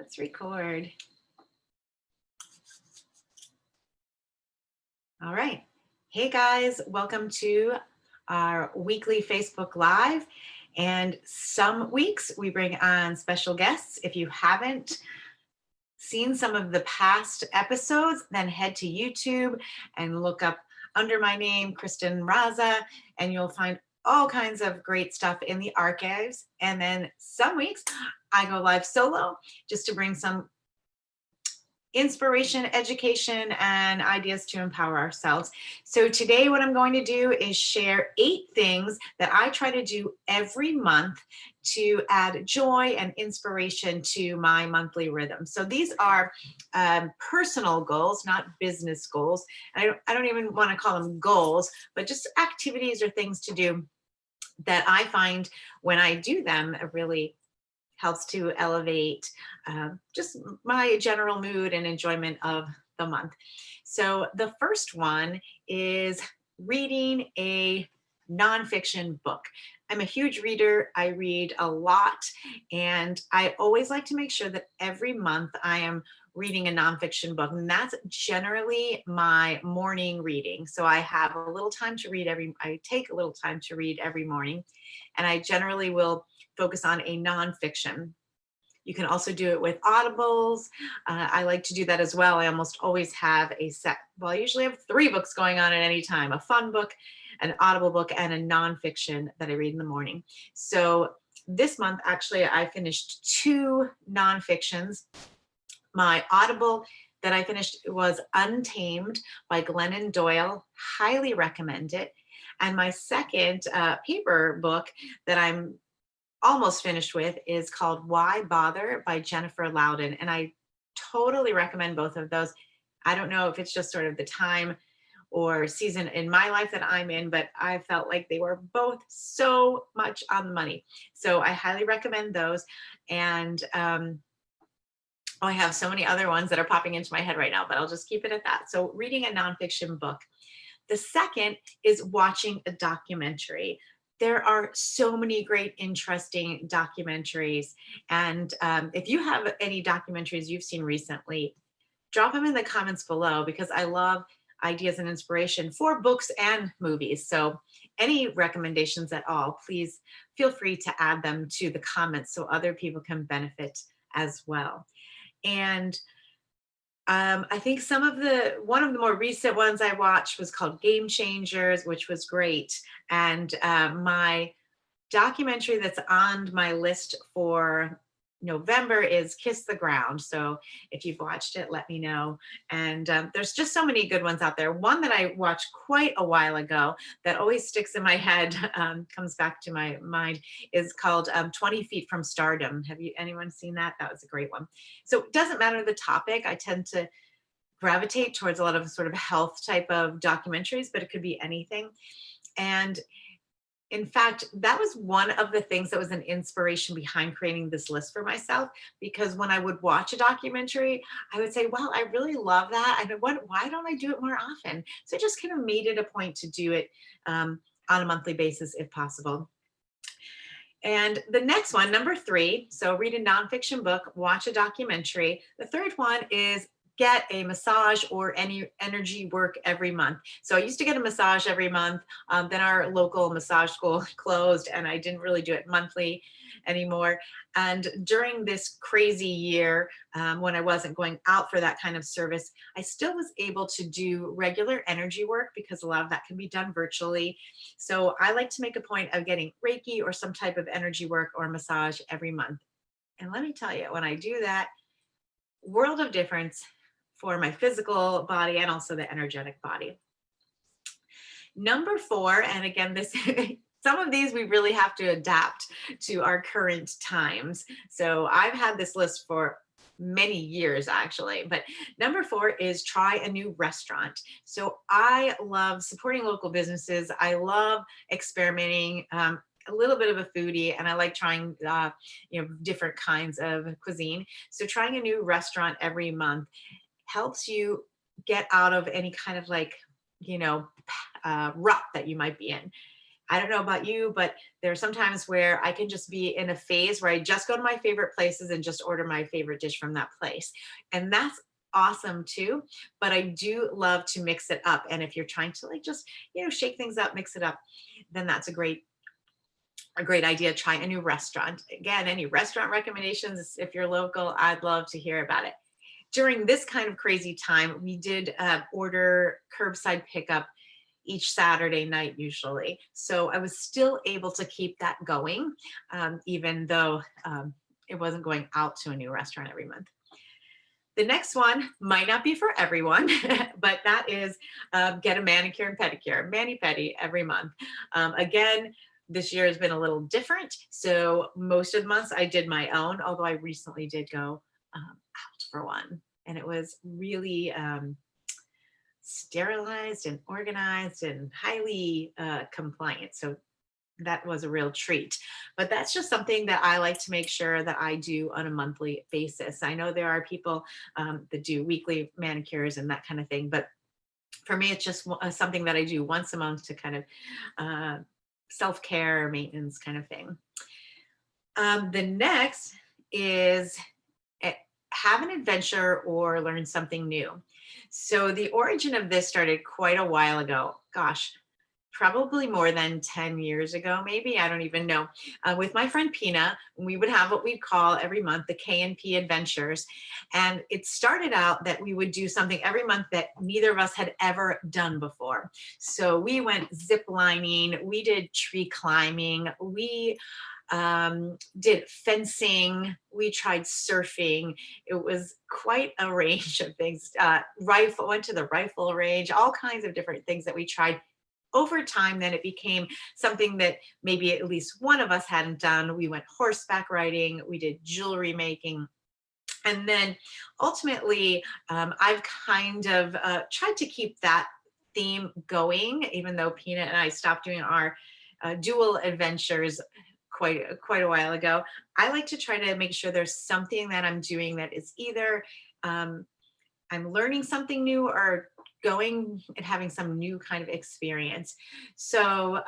Let's record. All right. Hey guys, welcome to our weekly Facebook Live. And some weeks we bring on special guests. If you haven't seen some of the past episodes, then head to YouTube and look up under my name, Kristen Raza, and you'll find all kinds of great stuff in the archives. And then some weeks I go live solo just to bring some inspiration, education, and ideas to empower ourselves. So today what I'm going to do is share 8 things that I try to do every month to add joy and inspiration to my monthly rhythm. So these are personal goals, not business goals. I don't even want to call them goals, but just activities or things to do that I find when I do them really helps to elevate just my general mood and enjoyment of the month. So the first one is reading a nonfiction book. I'm a huge reader. I read a lot, and I always like to make sure that every month I am reading a nonfiction book, and that's generally my morning reading. So I have a little time to read I take a little time to read every morning, and I generally will focus on a nonfiction. You can also do it with audibles. I like to do that as well. I almost always have I usually have 3 books going on at any time: a fun book, an audible book, and a nonfiction that I read in the morning. So this month, actually, I finished 2 nonfictions. My audible that I finished was Untamed by Glennon Doyle. Highly recommend it. And my second paper book that I'm almost finished with is called Why Bother by Jennifer Loudon. And I totally recommend both of those. I don't know if it's just sort of the time or season in my life that I'm in, but I felt like they were both so much on the money. So I highly recommend those. And I have so many other ones that are popping into my head right now, but I'll just keep it at that. So reading a nonfiction book. The second is watching a documentary. There are so many great, interesting documentaries. And if you have any documentaries you've seen recently, drop them in the comments below, because I love ideas and inspiration for books and movies. So any recommendations at all, please feel free to add them to the comments so other people can benefit as well. And I think one of the more recent ones I watched was called Game Changers, which was great. And my documentary that's on my list for November is Kiss the Ground. So if you've watched it, let me know. And there's just so many good ones out there. One that I watched quite a while ago that always sticks in my head, comes back to my mind, is called 20 Feet from Stardom. Have anyone seen that? That was a great one. So it doesn't matter the topic. I tend to gravitate towards a lot of sort of health type of documentaries, but it could be anything. And in fact, that was one of the things that was an inspiration behind creating this list for myself, because when I would watch a documentary, I would say, well, I really love that. Why don't I do it more often? So I just kind of made it a point to do it on a monthly basis if possible. And the next one, number 3, so read a nonfiction book, watch a documentary. The third one is get a massage or any energy work every month. So I used to get a massage every month. Then our local massage school closed and I didn't really do it monthly anymore. And during this crazy year, when I wasn't going out for that kind of service, I still was able to do regular energy work because a lot of that can be done virtually. So I like to make a point of getting Reiki or some type of energy work or massage every month. And let me tell you, when I do that, world of difference for my physical body and also the energetic body. Number 4, and again, some of these we really have to adapt to our current times. So I've had this list for many years actually, but number 4 is try a new restaurant. So I love supporting local businesses. I love experimenting. A little bit of a foodie, and I like trying different kinds of cuisine. So trying a new restaurant every month helps you get out of any kind of rut that you might be in. I don't know about you, but there are some times where I can just be in a phase where I just go to my favorite places and just order my favorite dish from that place. And that's awesome too. But I do love to mix it up. And if you're trying to like just, shake things up, mix it up, then that's a great idea. Try a new restaurant. Again, any restaurant recommendations, if you're local, I'd love to hear about it. During this kind of crazy time, we did order curbside pickup each Saturday night usually. So I was still able to keep that going, even though it wasn't going out to a new restaurant every month. The next one might not be for everyone, but that is get a manicure and pedicure, mani-pedi every month. Again, this year has been a little different. So most of the months I did my own, although I recently did go out for one. And it was really sterilized and organized and highly compliant. So that was a real treat. But that's just something that I like to make sure that I do on a monthly basis. I know there are people that do weekly manicures and that kind of thing, but for me, it's just something that I do once a month to kind of self-care, maintenance kind of thing. The next is have an adventure or learn something new. So the origin of this started quite a while ago. Gosh, probably more than 10 years ago, maybe, I don't even know. With my friend Pina, we would have what we'd call every month the K&P Adventures. And it started out that we would do something every month that neither of us had ever done before. So we went zip lining, we did tree climbing, we did fencing, we tried surfing. It was quite a range of things. Went to the rifle range, all kinds of different things that we tried. Over time, then it became something that maybe at least one of us hadn't done. We went horseback riding, we did jewelry making. And then ultimately, I've kind of tried to keep that theme going, even though Peanut and I stopped doing our dual adventures quite a while ago. I like to try to make sure there's something that I'm doing that is either I'm learning something new or going and having some new kind of experience. So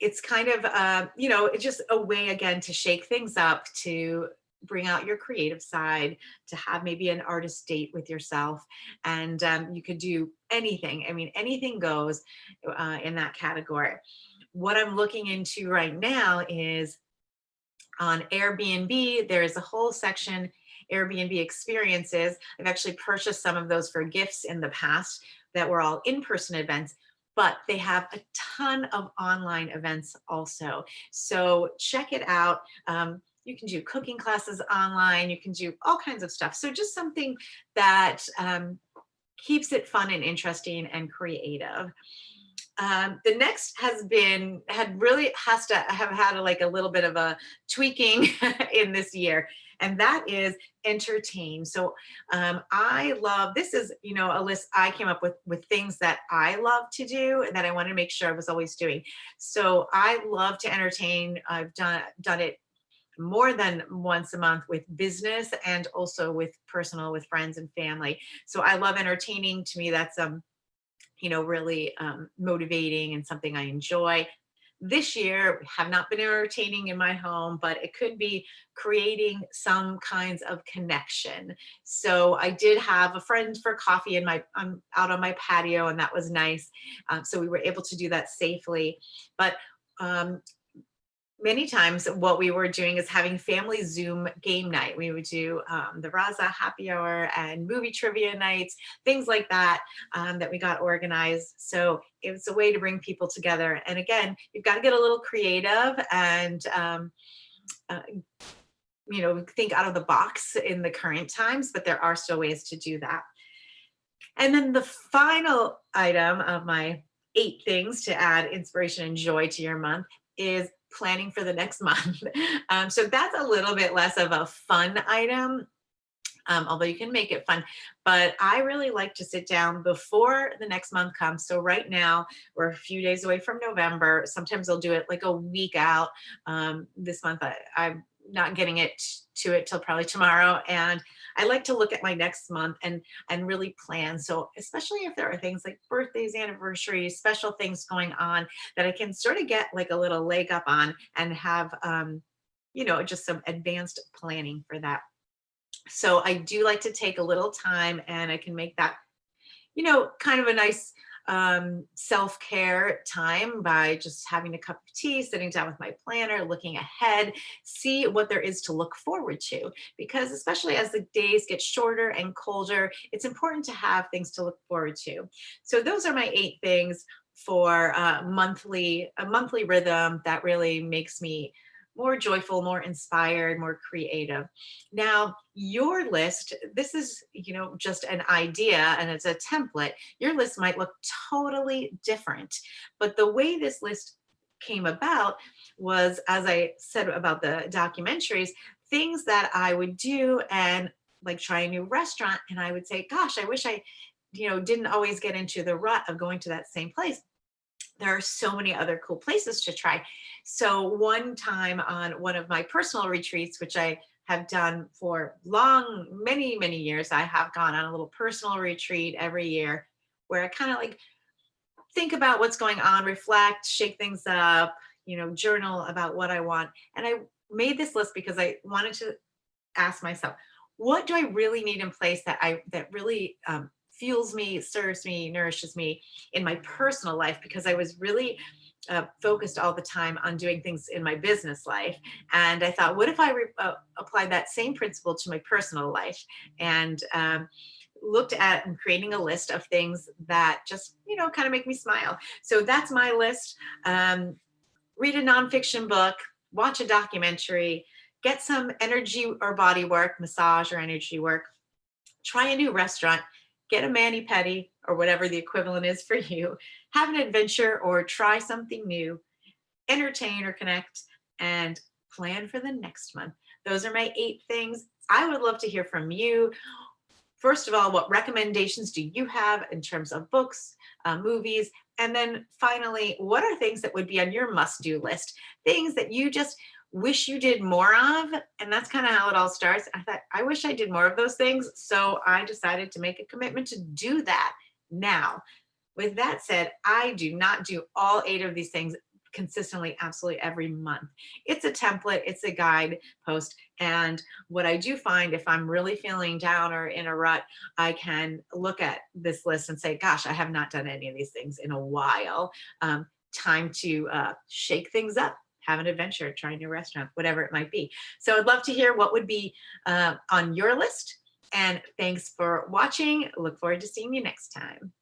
it's kind of, it's just a way again to shake things up, to bring out your creative side, to have maybe an artist date with yourself. And you could do anything. I mean, anything goes in that category. What I'm looking into right now is on Airbnb, there is a whole section, Airbnb experiences. I've actually purchased some of those for gifts in the past that were all in-person events, but they have a ton of online events also. So check it out. You can do cooking classes online. You can do all kinds of stuff. So just something that keeps it fun and interesting and creative. The next has to have had a little bit of a tweaking in this year, and that is entertain. So I love, this is, a list I came up with things that I love to do and that I wanted to make sure I was always doing. So I love to entertain. I've done it more than once a month with business and also with personal, with friends and family. So I love entertaining. To me, that's really motivating and something I enjoy. This year, we have not been entertaining in my home, but it could be creating some kinds of connection. So I did have a friend for coffee out on my patio, and that was nice. So we were able to do that safely. But many times what we were doing is having family Zoom game night. We would do the Raza happy hour and movie trivia nights, things like that, that we got organized. So it was a way to bring people together. And again, you've got to get a little creative and, think out of the box in the current times, but there are still ways to do that. And then the final item of my 8 things to add inspiration and joy to your month is planning for the next month. So that's a little bit less of a fun item, although you can make it fun. But I really like to sit down before the next month comes. So right now we're a few days away from November. Sometimes I'll do it like a week out. This month I not getting to it till probably tomorrow. And I like to look at my next month and really plan. So especially if there are things like birthdays, anniversaries, special things going on that I can sort of get like a little leg up on and have just some advanced planning for that. So I do like to take a little time, and I can make that kind of a nice self-care time by just having a cup of tea, sitting down with my planner, looking ahead, see what there is to look forward to. Because especially as the days get shorter and colder, it's important to have things to look forward to. So those are my 8 things for a monthly rhythm that really makes me more joyful, more inspired, more creative. Now, your list, this is, just an idea and it's a template. Your list might look totally different, but the way this list came about was, as I said about the documentaries, things that I would do, and like try a new restaurant, and I would say, gosh, I wish I, didn't always get into the rut of going to that same place. There are so many other cool places to try. So one time on one of my personal retreats, which I have done for many, many years, I have gone on a little personal retreat every year where I kind of like think about what's going on, reflect, shake things up, journal about what I want. And I made this list because I wanted to ask myself, what do I really need in place that really fuels me, serves me, nourishes me in my personal life? Because I was really focused all the time on doing things in my business life, and I thought, what if I applied that same principle to my personal life? And looked at and creating a list of things that just kind of make me smile. So that's my list. Read a nonfiction book, watch a documentary, get some energy or body work, massage or energy work, try a new restaurant, get a mani-pedi or whatever the equivalent is for you, have an adventure or try something new, entertain or connect, and plan for the next month. Those are my 8 things. I would love to hear from you. First of all, what recommendations do you have in terms of books, movies? And then finally, what are things that would be on your must-do list? Things that you just wish you did more of. And that's kind of how it all starts. I thought, I wish I did more of those things. So I decided to make a commitment to do that now. With that said, I do not do all 8 of these things consistently, absolutely every month. It's a template, it's a guide post. And what I do find, if I'm really feeling down or in a rut, I can look at this list and say, gosh, I have not done any of these things in a while. Time to shake things up, have an adventure, try a new restaurant, whatever it might be. So I'd love to hear what would be on your list. And thanks for watching. Look forward to seeing you next time.